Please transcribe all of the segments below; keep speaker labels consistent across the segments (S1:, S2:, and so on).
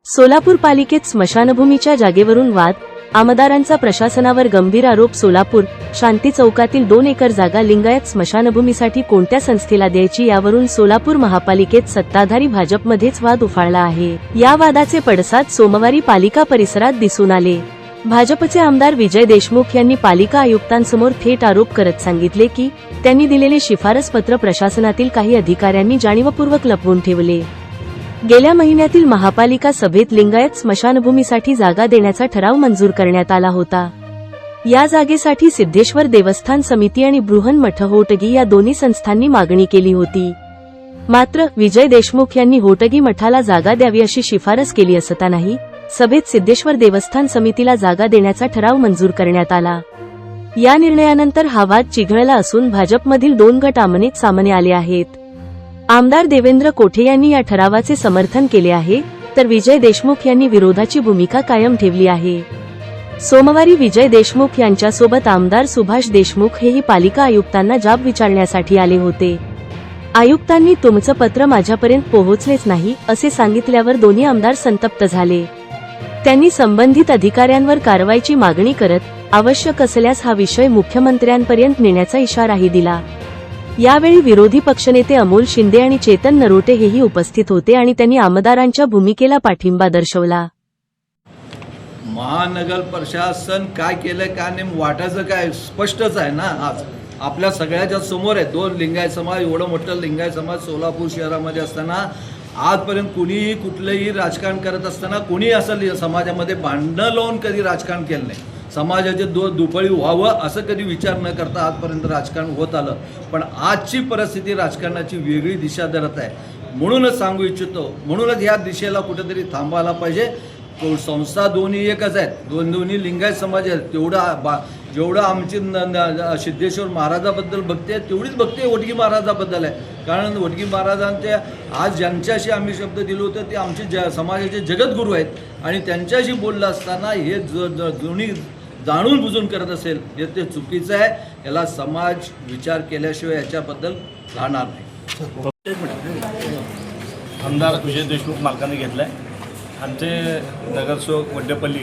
S1: सोलापूर पालिकेत स्मशानभूमीच्या जागेवरून वाद, आमदारांचा प्रशासनावर गंभीर आरोप. सोलापूर शांती चौकातील 2 एकर जागा लिंगायत स्मशानभूमीसाठी कोणत्या संस्थेला द्यायची यावरून सोलापूर महापालिकेत सत्ताधारी भाजपमध्येच वाद उफाळला आहे. या वादाचे पडसाद सोमवारी पालिका परिसरात दिसून आले. भाजपचे आमदार विजय देशमुख यांनी पालिका आयुक्तांसमोर थेट आरोप करत सांगितले की त्यांनी दिलेले शिफारस पत्र प्रशासनातील काही अधिकाऱ्यांनी जाणीवपूर्वक लपवून ठेवले. गेल्या महिन्यातील महापालिका सभेत लिंगायत स्मशानभूमीसाठी जागा देण्याचा ठराव मंजूर करण्यात आला होता. या जागेसाठी सिद्धेश्वर देवस्थान समिती आणि बृहन्मठ होटगी या दोन्ही संस्थांनी मागणी केली होती. मात्र विजय देशमुख यांनी होटगी मठाला जागा द्यावी अशी शिफारस केली असतानाही सभेत सिद्धेश्वर देवस्थान समितीला जागा देण्याचा ठराव मंजूर करण्यात आला. या निर्णयानंतर हा वाद चिघळला असून भाजपमधील 2 गट आमने सामने आले आहेत. आमदार देवेंद्र कोठे यांनी या ठरावाचे समर्थन केले आहे, तर विजय देशमुख यांनी विरोधाची भूमिका कायम ठेवली आहे. सोमवारी विजय देशमुख यांच्यासोबत आमदार सुभाष देशमुख हेही पालिका आयुक्तांना जाब विचारण्यासाठी आले होते. आयुक्तांनी तुमचं पत्र माझ्यापर्यंत पोहोचलेच नाही असे सांगितल्यावर दोन्ही आमदार संतप्त झाले. त्यांनी संबंधित अधिकाऱ्यांवर कारवाईची मागणी करत आवश्यक असल्यास हा विषय मुख्यमंत्र्यांपर्यंत नेण्याचा इशाराही दिला. यावेळी विरोधी पक्षनेते अमोल शिंदे आणि चेतन नरोटे हेही उपस्थित होते आणि त्यांनी आमदारांच्या भूमिकेला पाठिंबा दर्शवला.
S2: महानगर प्रशासन काय केलंय काय नेम वाटायचं काय स्पष्टच आहे ना. आज आपल्या सगळ्याच्या समोर आहे. 2 लिंगायत समाज, एवढं मोठं लिंगायत समाज सोलापूर शहरामध्ये असताना आजपर्यंत कुणीही कुठलंही राजकारण करत असताना कुणी असं समाजामध्ये भांडणं लावून कधी राजकारण केलं नाही. समाजाचे दुफळी व्हावं असं कधी विचार न करता आजपर्यंत राजकारण होत आलं. पण आजची परिस्थिती राजकारणाची वेगळी दिशा धरत आहे. म्हणूनच सांगू इच्छितो, म्हणूनच ह्या दिशेला कुठेतरी थांबायला पाहिजे. संस्था दोन्ही एकच आहेत, दोन्ही लिंगायत समाज आहेत. जेवढं आमची सिद्धेश्वर महाराजाबद्दल भक्ती आहे तेवढीच भक्ती ओटगी महाराजाबद्दल आहे. कारण ओटगी महाराजांचे आज ज्यांच्याशी आम्ही शब्द दिलो होतो ते आमचे समाजाचे जगद्गुरू आहेत आणि त्यांच्याशी बोललं असताना हे दोन्ही जाणून बुजून करत असेल हे ते चुकीचं आहे. याला समाज विचार केल्याशिवाय याच्याबद्दल राहणार नाही.
S3: आमदार विजय देशमुख मालकाने घेतला आहे. आमचे नगरसेवक वड्डेपल्ली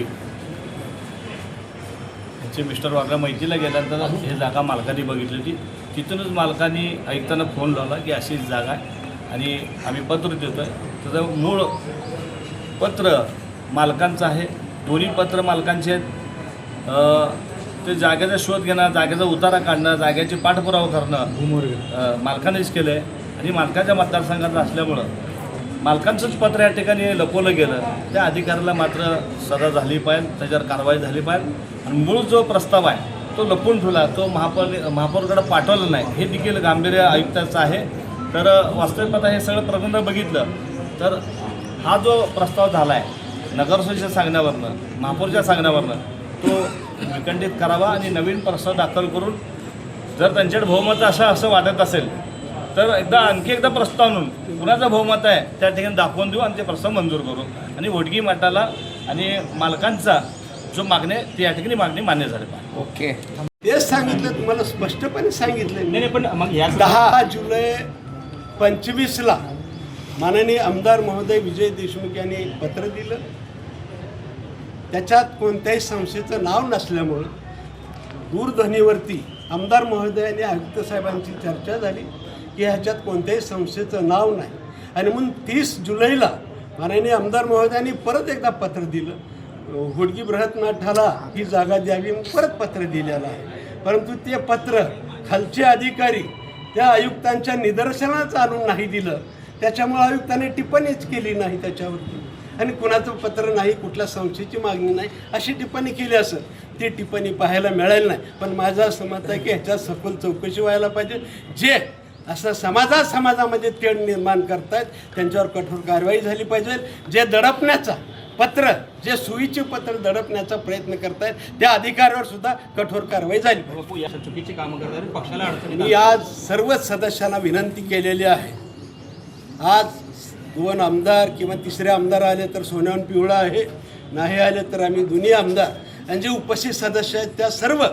S3: यांचे मिस्टर वागला माहितीला गेल्यानंतर हे जागा मालकाने बघितली होती. तिथूनच मालकाने आयुक्तांना फोन लावला की अशी जागा आहे आणि आम्ही पत्र देतो आहे. त्याचं मूळ पत्र मालकांचं आहे. दोन्ही पत्र मालकांचे आहेत. ते जागेचा शोध घेणं, जागेचा उतारा काढणं, जागेचे पाठपुरावा करणं मालकानेच केलं आहे आणि मालकाच्या मतदारसंघात असल्यामुळं मालकांचंच पत्र या ठिकाणी लपवलं गेलं. त्या अधिकाऱ्याला मात्र सजा झाली पाहिजे, त्याच्यावर कारवाई झाली पाहिजे आणि मूळ जो प्रस्ताव आहे तो लपवून ठेवला, तो महापौरकडे पाठवला नाही, हे देखील गांभीर्य आयुक्ताचं आहे. तर वास्तविक आता हे सगळं प्रबंध बघितलं तर हा जो प्रस्ताव झाला आहे नगरसेवकाच्या सांगण्यावरनं, महापौरच्या सांगण्यावरनं, तो विखंडित करावा आणि नवीन प्रस्ताव दाखल करून जर त्यांच्याकडे बहुमत असं वाटत असेल तर आणखी एकदा प्रस्ताव आणून कुणाचं बहुमत आहे त्या ठिकाणी दाखवून देऊ आणि ते प्रस्ताव मंजूर करू आणि ओटगी मठाला आणि मालकांचा जो मागणी ती या ठिकाणी मागणी मान्य झाली पाहिजे.
S4: ओके, तेच सांगितलं तुम्हाला, स्पष्टपणे सांगितलं.
S3: नाही पण मग या
S4: 10 जुलै 25ला माननीय आमदार महोदय विजय देशमुख यांनी पत्र दिलं. त्याच्यात कोणत्याही संस्थेचं नाव नसल्यामुळं दूरध्वनीवरती आमदार महोदयाने आयुक्त साहेबांची चर्चा झाली की ह्याच्यात कोणत्याही संस्थेचं नाव नाही आणि म्हणून 30 जुलैला माननीय आमदार महोदयांनी परत एकदा पत्र दिलं. होटगी बृहन्मठाला ही जागा द्यावी परत पत्र दिलेलं आहे. परंतु ते पत्र खालचे अधिकारी त्या आयुक्तांच्या निदर्शनाच आणून नाही दिलं. त्याच्यामुळे आयुक्तांनी टिप्पणीच केली नाही त्याच्यावरती आणि कुणाचं पत्र नाही, कुठल्या संस्थेची मागणी नाही अशी टिप्पणी केली असेल. ती टिप्पणी पाहायला मिळाली नाही. पण माझं असं मत आहे की ह्याच्यात सखोल चौकशी व्हायला पाहिजे. जे असं समाजामध्ये तेढ निर्माण करतायत त्यांच्यावर कठोर कारवाई झाली पाहिजे. जे दडपण्याचा पत्र, जे सुईचे पत्र दडपण्याचा प्रयत्न करतायत त्या अधिकाऱ्यावर सुद्धा कठोर कारवाई झाली पाहिजे.
S3: चुकीची कामं करतात पक्षाला अडचणी.
S4: मी आज सर्वच सदस्यांना विनंती केलेली आहे. आज 2 आमदार किंवा 3रे आमदार आले तर सोन्याहून पिवळा आहे, नाही आले तर आम्ही दोन्ही आमदार आणि जे उपस्थित सदस्य आहेत त्या सर्व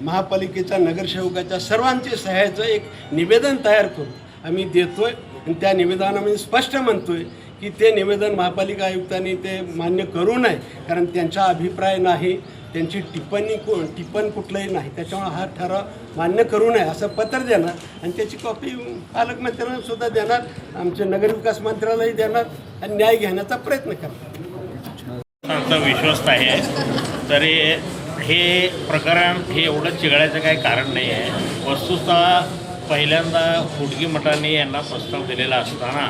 S4: महापालिकेच्या नगरसेवकाच्या सर्वांचे सहाय्याचं एक निवेदन तयार करू आम्ही देतोय आणि त्या निवेदनामध्ये स्पष्ट म्हणतोय की ते निवेदन महापालिका आयुक्तांनी ते मान्य करू नये, कारण त्यांचा अभिप्राय नाही, त्यांची टिप्पण कुठलंही नाही, त्याच्यामुळे हा ठराव मान्य करू नये असं पत्र देणार आणि त्याची कॉपी पालकमंत्र्यांना सुद्धा देणार, आमच्या नगरविकास मंत्र्यालाही देणार आणि न्याय घेण्याचा प्रयत्न करणार.
S5: विश्वस्त आहे तरी हे प्रकरण हे एवढं चिघळायचं काही कारण नाही आहे. वस्तुतः पहिल्यांदा हुडगी मठाने यांना प्रस्ताव दिलेला असताना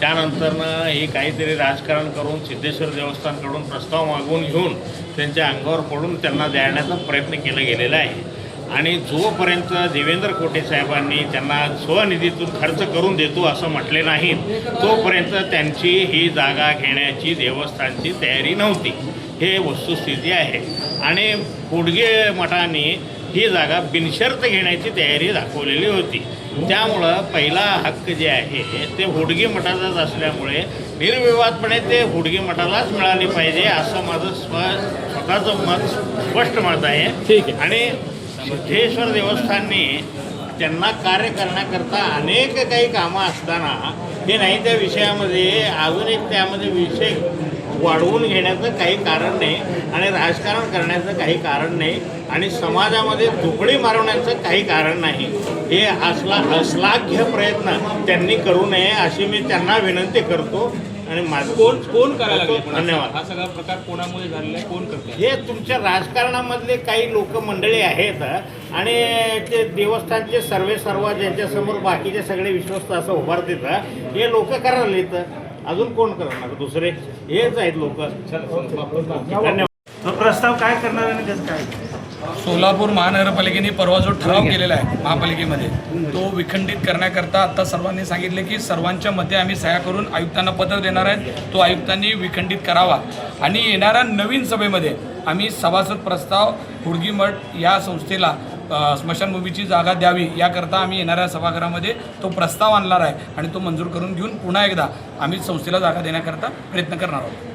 S5: त्यानंतरनं हे काहीतरी राजकारण करून सिद्धेश्वर देवस्थानकडून प्रस्ताव मागवून घेऊन त्यांच्या अंगावर पडून त्यांना देण्याचा प्रयत्न केला गेलेला आहे. आणि जोपर्यंत देवेंद्र कोटे साहेबांनी त्यांना स्वनिधीतून खर्च करून देतो असं म्हटले नाही तोपर्यंत त्यांची ही जागा घेण्याची देवस्थानची तयारी नव्हती, हे वस्तुस्थिती आहे. आणि हुडगे मठाने ही जागा बिनशर्त घेण्याची तयारी दाखवलेली होती. त्यामुळं पहिला हक्क जे आहे ते हुडगी मठाचाच असल्यामुळे निर्विवादपणे ते हुडगी मठालाच मिळाले पाहिजे असं माझं स्वतःचं मत स्पष्ट मत आहे. ठीक आहे. आणि सिद्धेश्वर देवस्थानने त्यांना कार्य करण्याकरता अनेक काही कामं असताना हे नाही त्या विषयामध्ये अजून एक त्यामध्ये विषय वाढवून घेण्याचं काही कारण नाही आणि राजकारण करण्याचं काही कारण नाही आणि समाजामध्ये तुकडी मारवण्याचं काही कारण नाही. हे अश्लाघ्य प्रयत्न त्यांनी करू नये अशी मी त्यांना विनंती करतो. आणि माझं
S6: कोण करायला लागले?
S5: धन्यवाद.
S6: हा सगळा प्रकार कोणामुळे झालेला आहे, कोण करते?
S5: हे तुमच्या राजकारणामधले काही लोक मंडळी आहेत आणि ते देवस्थानचे सर्व ज्यांच्यासमोर बाकीचे सगळे विश्वस्त असं उभारतात, हे लोक करायला येतं. अजून कोण करणार? दुसरे हेच आहेत लोक. धन्यवाद. तो प्रस्ताव काय करणार आणि कसं काय?
S7: सोलापूर महानगरपालिकेने परवा जो ठराव केलेला आहे महापालिकेमध्ये तो विखंडित करण्याकरता आता सर्वांनी सांगितले की सर्वांच्या मते आम्ही सह्या करून आयुक्तांना पत्र देणार आहेत, तो आयुक्तांनी विखंडित करावा आणि येणाऱ्या नवीन सभेमध्ये आम्ही सभासद प्रस्ताव हुडगी मठ या संस्थेला स्मशानभूमीची जागा द्यावी याकरता आम्ही येणाऱ्या सभागृहामध्ये तो प्रस्ताव आणणार आहे आणि तो मंजूर करून घेऊन पुन्हा एकदा आम्ही संस्थेला जागा देण्याकरता प्रयत्न करणार आहोत.